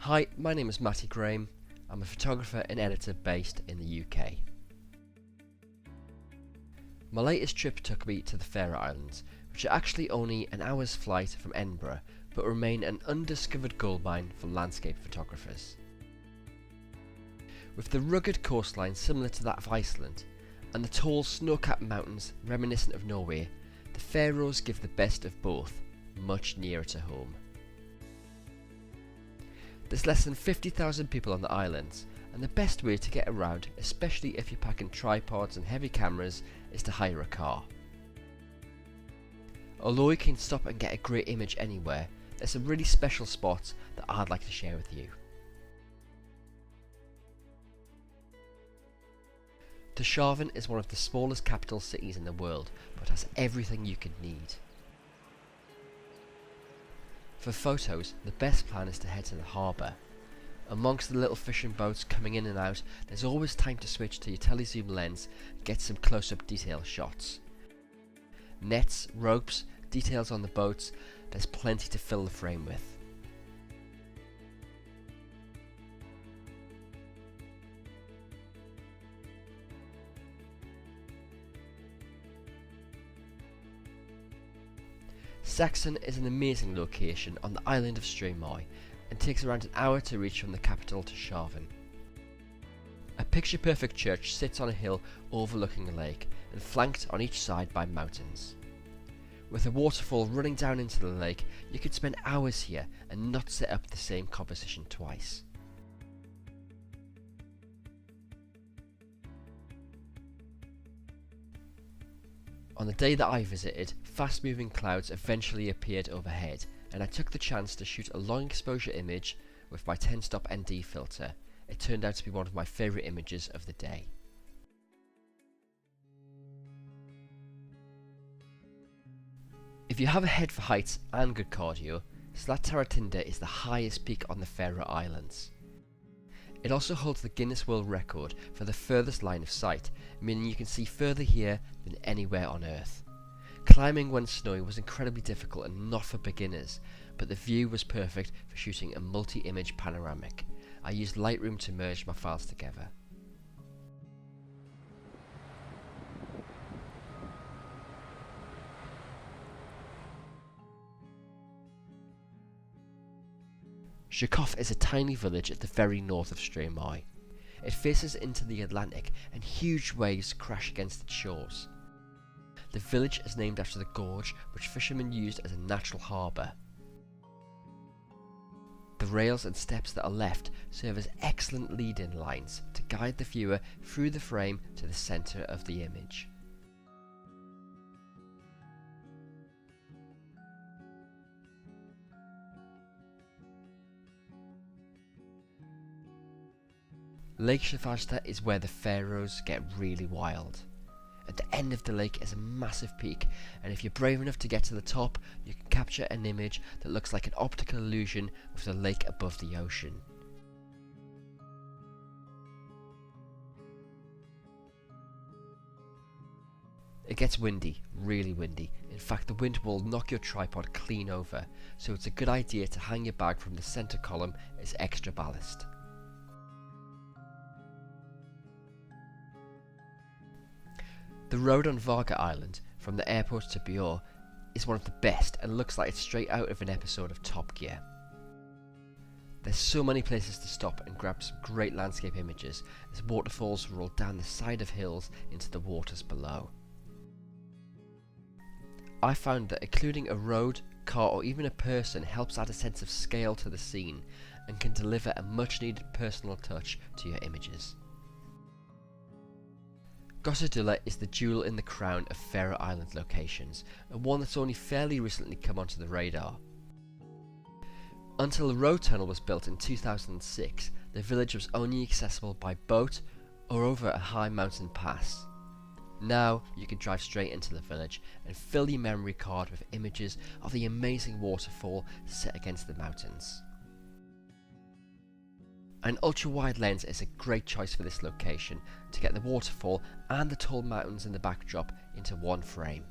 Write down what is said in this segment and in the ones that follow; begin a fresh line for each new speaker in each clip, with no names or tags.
Hi, my name is Matty Graham. I'm a photographer and editor based in the UK. My latest trip took me to the Faroe Islands, which are actually only an hour's flight from Edinburgh, but remain an undiscovered goldmine for landscape photographers. With the rugged coastline similar to that of Iceland, and the tall snow-capped mountains reminiscent of Norway, the Faroes give the best of both, much nearer to home. There's less than 50,000 people on the islands, and the best way to get around, especially if you're packing tripods and heavy cameras, is to hire a car. Although you can stop and get a great image anywhere, there's some really special spots that I'd like to share with you. Tórshavn is one of the smallest capital cities in the world, but has everything you could need. For photos, the best plan is to head to the harbour. Amongst the little fishing boats coming in and out, there's always time to switch to your telezoom lens and get some close-up detail shots. Nets, ropes, details on the boats, there's plenty to fill the frame with. Saxon is an amazing location on the island of Streymoy and takes around an hour to reach from the capital Tórshavn. A picture-perfect church sits on a hill overlooking a lake and flanked on each side by mountains. With a waterfall running down into the lake, you could spend hours here and not set up the same composition twice. On the day that I visited, fast-moving clouds eventually appeared overhead, and I took the chance to shoot a long exposure image with my 10-stop ND filter. It turned out to be one of my favourite images of the day. If you have a head for heights and good cardio, Slættaratindur is the highest peak on the Faroe Islands. It also holds the Guinness World Record for the furthest line of sight, meaning you can see further here than anywhere on Earth. Climbing when snowy was incredibly difficult and not for beginners, but the view was perfect for shooting a multi-image panoramic. I used Lightroom to merge my files together. Žukov is a tiny village at the very north of Streymoy. It faces into the Atlantic and huge waves crash against its shores. The village is named after the gorge which fishermen used as a natural harbour. The rails and steps that are left serve as excellent lead-in lines to guide the viewer through the frame to the centre of the image. Lake Sjávarða is where the Faroes get really wild. At the end of the lake is a massive peak, and if you're brave enough to get to the top, you can capture an image that looks like an optical illusion with the lake above the ocean. It gets windy, really windy. In fact, the wind will knock your tripod clean over, so it's a good idea to hang your bag from the centre column as extra ballast. The road on Vaga Island, from the airport to Björn, is one of the best and looks like it's straight out of an episode of Top Gear. There's so many places to stop and grab some great landscape images as waterfalls roll down the side of hills into the waters below. I found that including a road, car or even a person helps add a sense of scale to the scene and can deliver a much needed personal touch to your images. Gossadulla is the jewel in the crown of Faroe Island locations, and one that's only fairly recently come onto the radar. Until the road tunnel was built in 2006, the village was only accessible by boat or over a high mountain pass. Now you can drive straight into the village and fill your memory card with images of the amazing waterfall set against the mountains. An ultra-wide lens is a great choice for this location to get the waterfall and the tall mountains in the backdrop into one frame.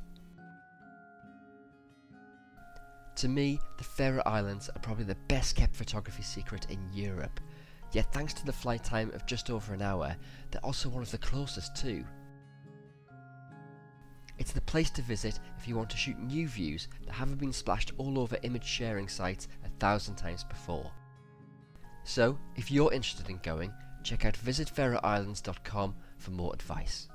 To me, the Faroe Islands are probably the best kept photography secret in Europe, yet thanks to the flight time of just over an hour, they're also one of the closest too. It's the place to visit if you want to shoot new views that haven't been splashed all over image sharing sites 1,000 times before. So, if you're interested in going, check out visitfaroeislands.com for more advice.